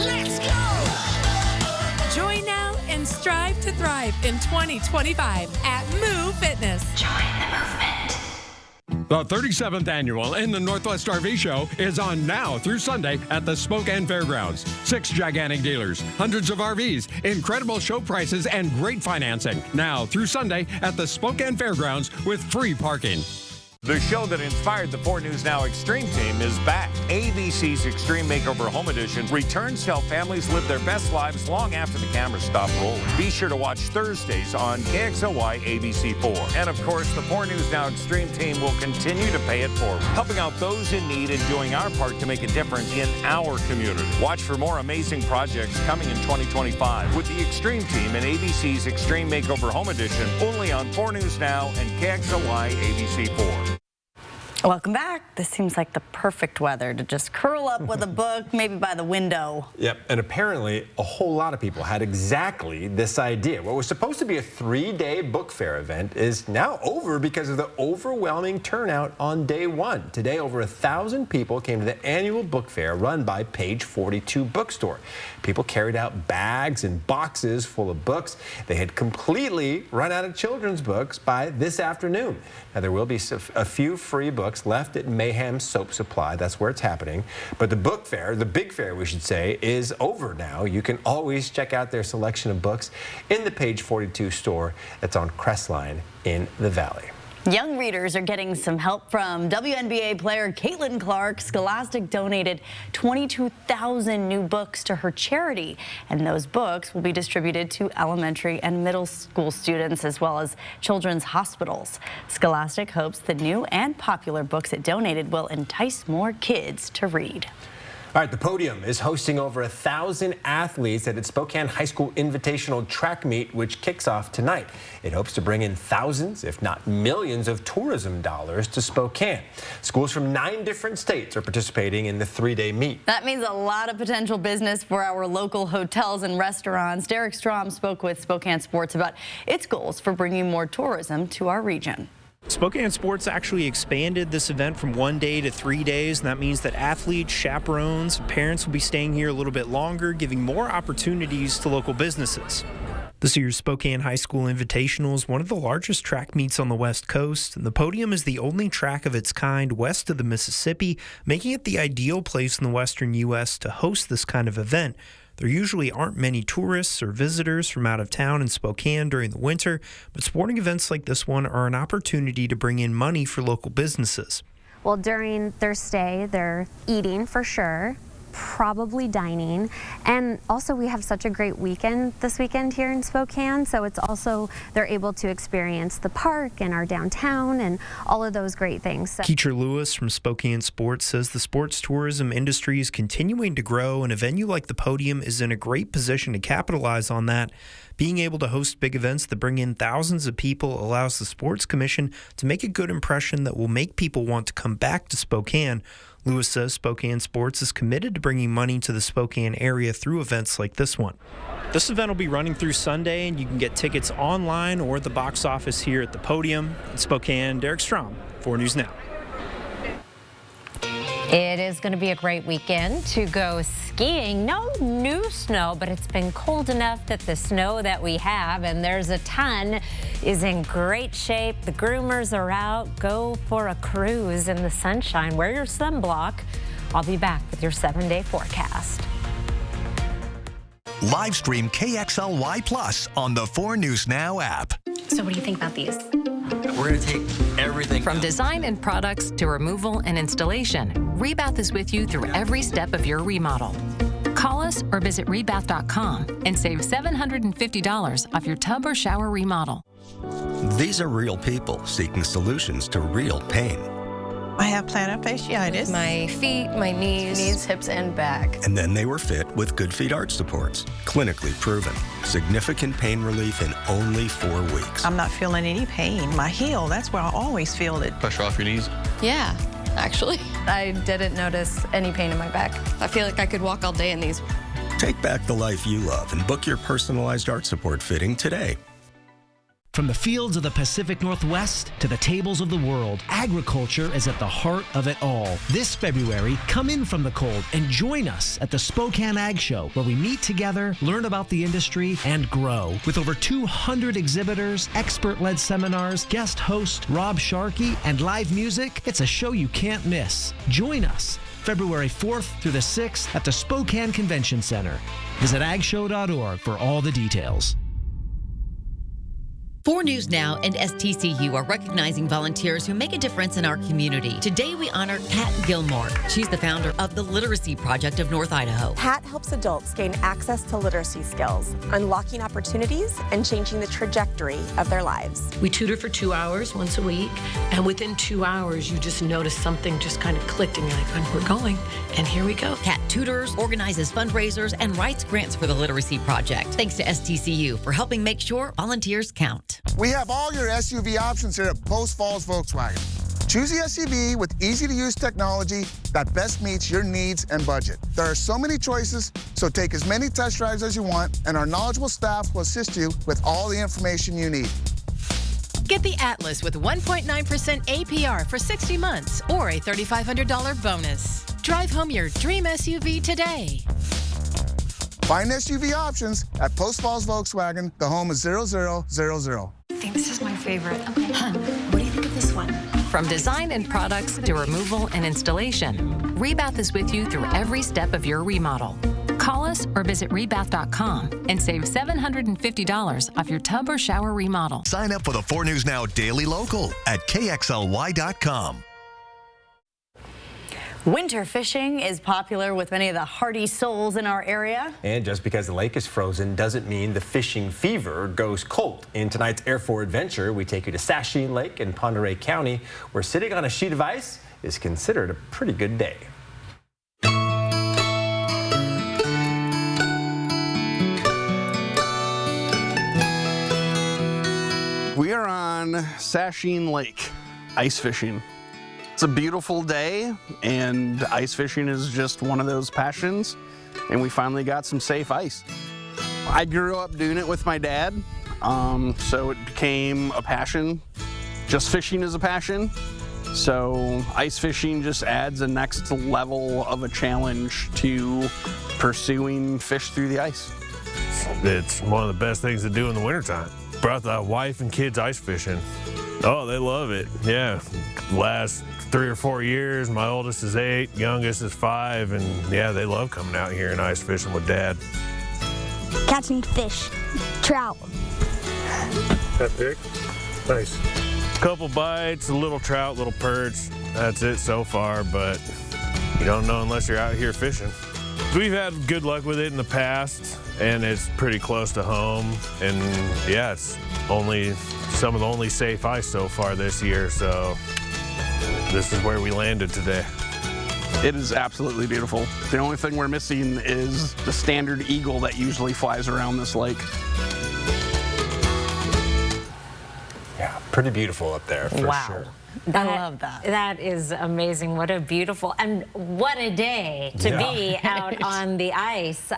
Let's go! Join now and strive to thrive in 2025 at Move Fitness. Join the movement. The 37th annual In the Northwest RV Show is on now through Sunday at the Spokane Fairgrounds. 6 gigantic dealers, hundreds of RVs, incredible show prices, and great financing. Now through Sunday at the Spokane Fairgrounds with free parking. The show that inspired the 4 News Now Extreme team is back. ABC's Extreme Makeover Home Edition returns to help families live their best lives long after the cameras stop rolling. Be sure to watch Thursdays on KXLY ABC4. And of course, the 4 News Now Extreme team will continue to pay it forward, helping out those in need and doing our part to make a difference in our community. Watch for more amazing projects coming in 2025 with the Extreme team and ABC's Extreme Makeover Home Edition only on 4 News Now and KXLY ABC4. Welcome back. This seems like the perfect weather to just curl up with a book, maybe by the window. Yep, and apparently a whole lot of people had exactly this idea. What was supposed to be a 3-day book fair event is now over because of the overwhelming turnout on day 1. Today, over 1,000 people came to the annual book fair run by Page 42 Bookstore. People carried out bags and boxes full of books. They had completely run out of children's books by this afternoon. Now, there will be a few free books left at Mayhem Soap Supply. That's where it's happening. But the book fair, the big fair we should say, is over now. You can always check out their selection of books in the Page 42 store that's on Crestline in the Valley. Young readers are getting some help from WNBA player Caitlin Clark. Scholastic donated 22,000 new books to her charity, and those books will be distributed to elementary and middle school students as well as children's hospitals. Scholastic hopes the new and popular books it donated will entice more kids to read. All right, the Podium is hosting over 1,000 athletes at its Spokane High School Invitational Track Meet, which kicks off tonight. It hopes to bring in thousands, if not millions, of tourism dollars to Spokane. Schools from 9 different states are participating in the 3-day meet. That means a lot of potential business for our local hotels and restaurants. Derek Strom spoke with Spokane Sports about its goals for bringing more tourism to our region. Spokane Sports actually expanded this event from 1 day to 3 days, and that means that athletes, chaperones, and parents will be staying here a little bit longer, giving more opportunities to local businesses. This year's Spokane High School Invitational is one of the largest track meets on the West Coast, and the Podium is the only track of its kind west of the Mississippi, making it the ideal place in the western U.S. to host this kind of event. There usually aren't many tourists or visitors from out of town in Spokane during the winter, but sporting events like this one are an opportunity to bring in money for local businesses. Well, during their stay, they're eating for sure, probably dining, and also we have such a great weekend this weekend here in Spokane, so it's also they're able to experience the park and our downtown and all of those great things. So Keecher Lewis from Spokane Sports says the sports tourism industry is continuing to grow, and a venue like the Podium is in a great position to capitalize on that. Being able to host big events that bring in thousands of people allows the Sports Commission to make a good impression that will make people want to come back to Spokane. Lewis says Spokane Sports is committed to bringing money to the Spokane area through events like this one. This event will be running through Sunday, and you can get tickets online or at the box office here at the Podium. In Spokane, Derek Strom, 4 News Now. It is going to be a great weekend to go skiing. No new snow, but it's been cold enough that the snow that we have, and there's a ton, is in great shape. The groomers are out. Go for a cruise in the sunshine. Wear your sunblock. I'll be back with your 7-day forecast. Live stream KXLY Plus on the 4 News Now app. So what do you think about these? We're going to take everything. From design and products to removal and installation, Rebath is with you through every step of your remodel. Call us or visit rebath.com and save $750 off your tub or shower remodel. These are real people seeking solutions to real pain. I have plantar fasciitis. My feet, my knees, hips, and back. And then they were fit with Good Feet arch supports. Clinically proven. Significant pain relief in only 4 weeks. I'm not feeling any pain. My heel, that's where I always feel it. Pressure off your knees? Yeah, actually. I didn't notice any pain in my back. I feel like I could walk all day in these. Take back the life you love and book your personalized arch support fitting today. From the fields of the Pacific Northwest to the tables of the world, agriculture is at the heart of it all. This February, come in from the cold and join us at the Spokane Ag Show, where we meet together, learn about the industry, and grow. With over 200 exhibitors, expert-led seminars, guest host Rob Sharkey, and live music, it's a show you can't miss. Join us February 4th through the 6th at the Spokane Convention Center. Visit agshow.org for all the details. 4 News Now and STCU are recognizing volunteers who make a difference in our community. Today we honor Kat Gilmore. She's the founder of the Literacy Project of North Idaho. Kat helps adults gain access to literacy skills, unlocking opportunities and changing the trajectory of their lives. We tutor for 2 hours once a week, and within 2 hours you just notice something just kind of clicked and you're like, oh, we're going, and here we go. Kat tutors, organizes fundraisers, and writes grants for the Literacy Project. Thanks to STCU for helping make sure volunteers count. We have all your SUV options here at Post Falls Volkswagen. Choose the SUV with easy-to-use technology that best meets your needs and budget. There are so many choices, so take as many test drives as you want, and our knowledgeable staff will assist you with all the information you need. Get the Atlas with 1.9% APR for 60 months or a $3,500 bonus. Drive home your dream SUV today. Find SUV options at Post Falls Volkswagen, the home of 0000. I think this is my favorite. Okay, hon, what do you think of this one? From design and products to removal and installation, Rebath is with you through every step of your remodel. Call us or visit rebath.com and save $750 off your tub or shower remodel. Sign up for the 4 News Now Daily Local at KXLY.com. Winter fishing is popular with many of the hardy souls in our area. And just because the lake is frozen doesn't mean the fishing fever goes cold. In tonight's Air 4 Adventure, we take you to Sasheen Lake in Pend Oreille County, where sitting on a sheet of ice is considered a pretty good day. We are on Sasheen Lake, ice fishing. It's a beautiful day, and ice fishing is just one of those passions, and we finally got some safe ice. I grew up doing it with my dad, so it became a passion. Just fishing is a passion, so ice fishing just adds a next level of a challenge to pursuing fish through the ice. It's one of the best things to do in the wintertime. Brought the wife and kids ice fishing. Oh, they love it. Yeah, last 3 or 4 years. My oldest is 8, youngest is 5, and yeah, they love coming out here and ice fishing with Dad. Catching fish, trout. That big? Nice. Couple bites, a little trout, little perch. That's it so far, but you don't know unless you're out here fishing. We've had good luck with it in the past, and it's pretty close to home. And yeah, it's only some of the only safe ice so far this year, so this is where we landed today. It is absolutely beautiful. The only thing we're missing is the standard eagle that usually flies around this lake. Yeah, pretty beautiful up there for sure. I love that. That is amazing. What a beautiful, and what a day to be out on the ice.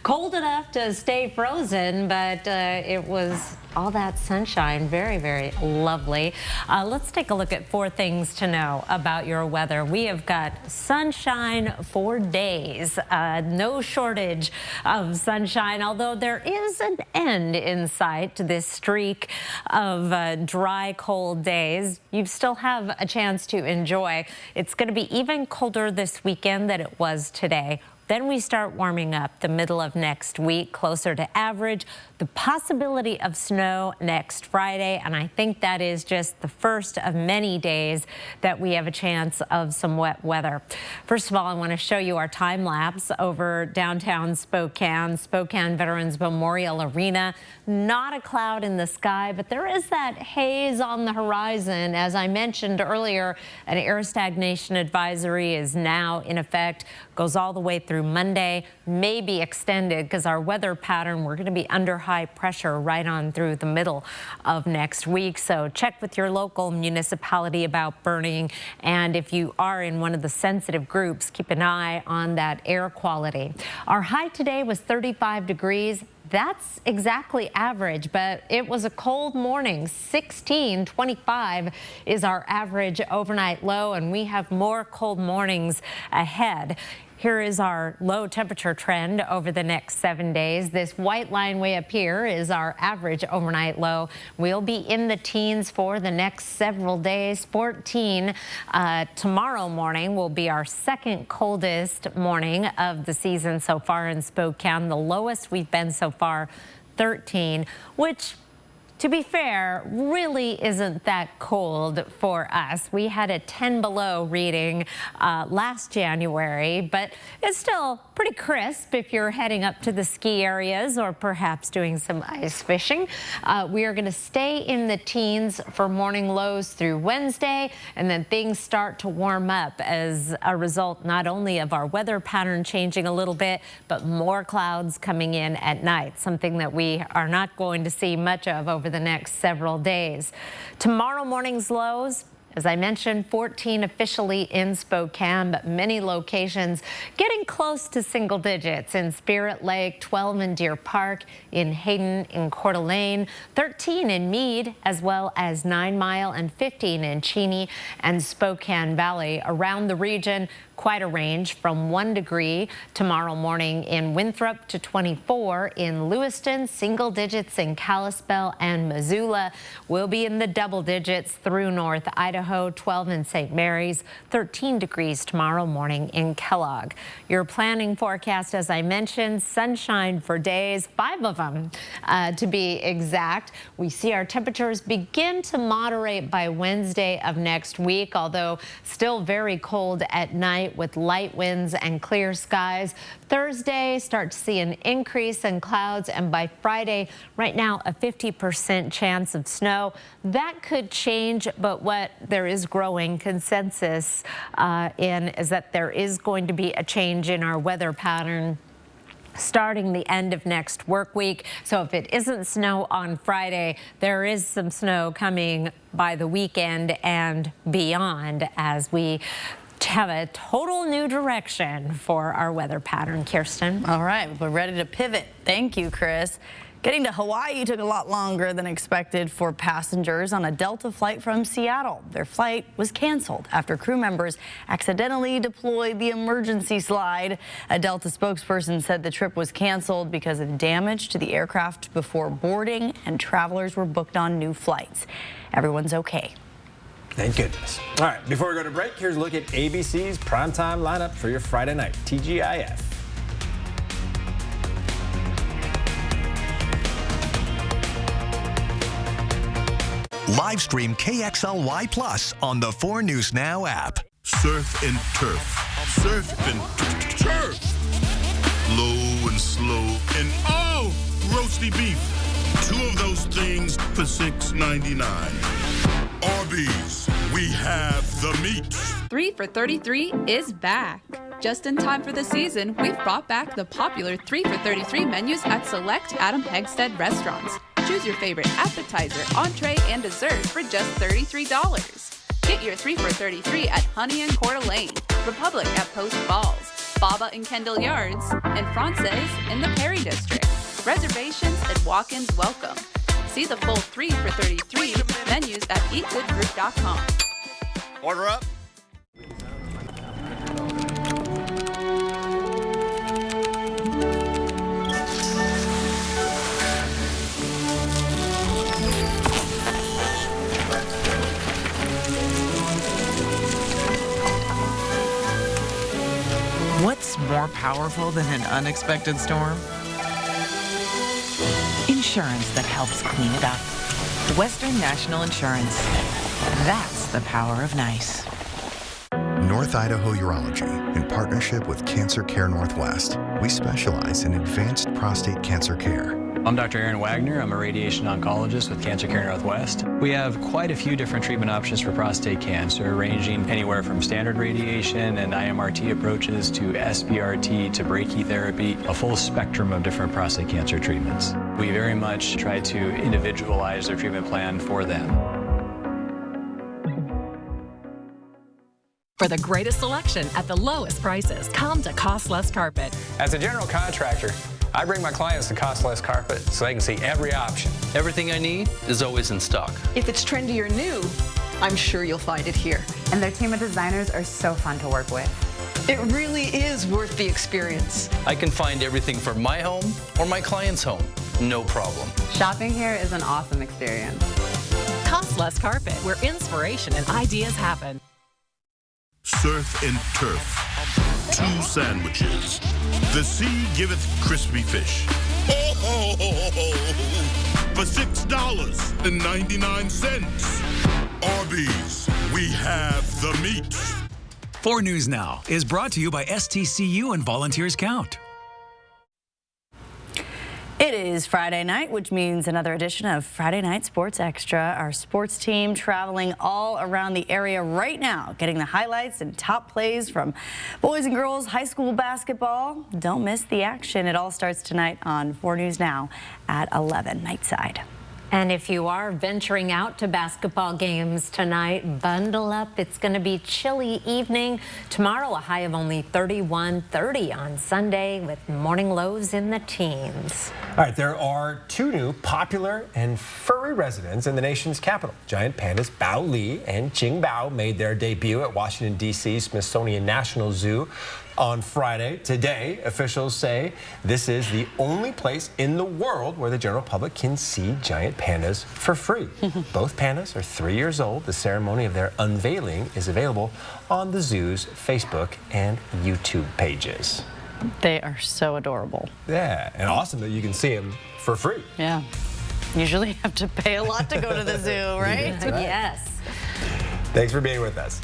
Cold enough to stay frozen, but it was all that sunshine. Very, very lovely. Let's take a look at 4 things to know about your weather. We have got sunshine for days. No shortage of sunshine, although there is an end in sight to this streak of dry, cold days. You still have a chance to enjoy. It's going to be even colder this weekend than it was today. Then we start warming up the middle of next week, closer to average. The possibility of snow next Friday, and I think that is just the first of many days that we have a chance of some wet weather. First of all, I want to show you our time lapse over downtown Spokane, Spokane Veterans Memorial Arena. Not a cloud in the sky, but there is that haze on the horizon. As I mentioned earlier, an air stagnation advisory is now in effect, goes all the way through Monday, may be extended because our weather pattern, we're going to be under high pressure right on through the middle of next week. So check with your local municipality about burning. And if you are in one of the sensitive groups, keep an eye on that air quality. Our high today was 35 degrees. That's exactly average, but it was a cold morning. 1625 is our average overnight low, and we have more cold mornings ahead. Here is our low temperature trend over the next 7 days. This white line way up here is our average overnight low. We'll be in the teens for the next several days. 14 tomorrow morning will be our second coldest morning of the season so far in Spokane. The lowest we've been so far, 13, which, to be fair, really isn't that cold for us. We had a 10 below reading last January, but it's still pretty crisp if you're heading up to the ski areas or perhaps doing some ice fishing. We are going to stay in the teens for morning lows through Wednesday, and then things start to warm up as a result not only of our weather pattern changing a little bit, but more clouds coming in at night, something that we are not going to see much of over the next several days. Tomorrow morning's lows, as I mentioned, 14 officially in Spokane, but many locations getting close to single digits in Spirit Lake, 12 in Deer Park, in Hayden, in Coeur d'Alene, 13 in Meade, as well as 9 Mile and 15 in Cheney and Spokane Valley. Around the region, quite a range from 1 degree tomorrow morning in Winthrop to 24 in Lewiston, single digits in Kalispell and Missoula. We'll be in the double digits through North Idaho, 12 in St. Mary's, 13 degrees tomorrow morning in Kellogg. Your planning forecast, as I mentioned, sunshine for days, 5 of them to be exact. We see our temperatures begin to moderate by Wednesday of next week, although still very cold at night with light winds and clear skies. Thursday, start to see an increase in clouds, and by Friday, right now, a 50% chance of snow. That could change, but what there is growing consensus in is that there is going to be a change in our weather pattern starting the end of next work week. So if it isn't snow on Friday, there is some snow coming by the weekend and beyond as we have a total new direction for our weather pattern. Kirsten. All right, we're ready to pivot. Thank you, Chris. Getting to Hawaii took a lot longer than expected for passengers on a Delta flight from Seattle. Their flight was canceled after crew members accidentally deployed the emergency slide. A Delta spokesperson said the trip was canceled because of damage to the aircraft before boarding, and travelers were booked on new flights. Everyone's okay. Thank goodness. All right, before we go to break, here's a look at ABC's primetime lineup for your Friday night, TGIF. Live stream KXLY Plus on the 4 News Now app. Surf and turf. Surf and turf. Low and slow and roasty beef. 2 of those things for $6.99. Arby's, we have the meat. 3 for $33 is back. Just in time for the season, we've brought back the popular 3 for $33 menus at select Adam Hegstead restaurants. Choose your favorite appetizer, entree, and dessert for just $33. Get your 3 for $33 at Honey and Coeur d'Alene, Republic at Post Falls, Baba in Kendall Yards, and Frances in the Perry District. Reservations and walk-ins welcome. See the full 3 for $33 menus at eatgoodgroup.com. Order up. What's more powerful than an unexpected storm? Insurance that helps clean it up. Western National Insurance. That's the power of nice. North Idaho Urology, in partnership with Cancer Care Northwest, we specialize in advanced prostate cancer care. I'm Dr. Aaron Wagner. I'm a radiation oncologist with Cancer Care Northwest. We have quite a few different treatment options for prostate cancer, ranging anywhere from standard radiation and IMRT approaches to SBRT to brachytherapy, a full spectrum of different prostate cancer treatments. We very much try to individualize their treatment plan for them. For the greatest selection at the lowest prices, come to Cost Less Carpet. As a general contractor, I bring my clients to Cost Less Carpet so they can see every option. Everything I need is always in stock. If it's trendy or new, I'm sure you'll find it here. And their team of designers are so fun to work with. It really is worth the experience. I can find everything for my home or my client's home. No problem. Shopping here is an awesome experience. Cost Less Carpet, where inspiration and ideas happen. Surf and turf. 2 sandwiches. The sea giveth crispy fish. For $6.99. Arby's, we have the meat. 4 News Now is brought to you by STCU and Volunteers Count. It is Friday night, which means another edition of Friday Night Sports Extra. Our sports team traveling all around the area right now, getting the highlights and top plays from boys and girls high school basketball. Don't miss the action. It all starts tonight on 4 News Now at 11 Nightside. And if you are venturing out to basketball games tonight, bundle up. It's going to be chilly evening. Tomorrow, a high of only 31, 30 on Sunday with morning lows in the teens. All right, there are 2 new popular and furry residents in the nation's capital. Giant pandas Bao Li and Jing Bao made their debut at Washington, D.C. Smithsonian National Zoo on Friday. Today, officials say this is the only place in the world where the general public can see giant pandas for free. Both pandas are 3 years old. The ceremony of their unveiling is available on the zoo's Facebook and YouTube pages. They are so adorable. Yeah, and awesome that you can see them for free. Yeah. Usually you have to pay a lot to go to the zoo, right? Yes. Thanks for being with us.